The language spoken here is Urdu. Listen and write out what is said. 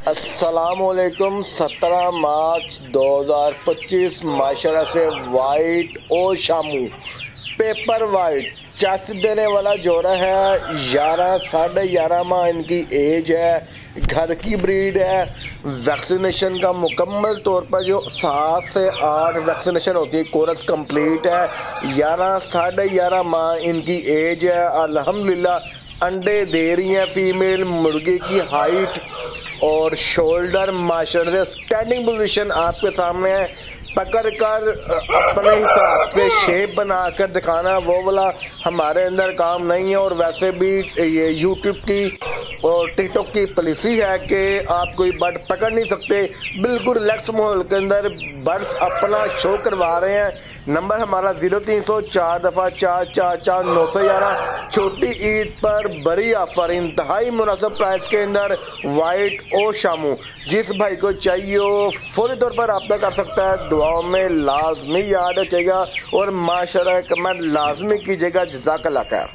السلام علیکم۔ 17 مارچ 2025 معاشرہ سے وائٹ او شامو پیپر وائٹ چیس دینے والا جوڑا ہے۔ 11 ماہ ان کی ایج ہے، گھر کی بریڈ ہے۔ ویکسینیشن کا مکمل طور پر جو 7 سے 8 ویکسینیشن ہوتی ہے کورس کمپلیٹ ہے۔ 11 ماہ ان کی ایج ہے۔ الحمدللہ انڈے دے رہی ہیں۔ فیمیل مرغی کی ہائٹ اور شولڈر ماشاءاللہ سے اسٹینڈنگ پوزیشن آپ کے سامنے ہے۔ پکڑ کر اپنے حساب سے شیپ بنا کر دکھانا وہ والا ہمارے اندر کام نہیں ہے، اور ویسے بھی یہ یوٹیوب کی اور ٹک ٹاک کی پالیسی ہے کہ آپ کوئی برڈ پکڑ نہیں سکتے۔ بالکل ریلیکس ماحول کے اندر برڈس اپنا شو کروا رہے ہیں۔ نمبر ہمارا 0304 چھوٹی عید پر بڑی آفر، انتہائی مناسب پرائس کے اندر وائٹ او شامو۔ جس بھائی کو چاہیے ہو فوری طور پر رابطہ کر سکتا ہے۔ دعاؤں میں لازمی یاد رکھے گا اور ماشاءاللہ کمنٹ لازمی کیجیے گا۔ جزاک اللہ خیر۔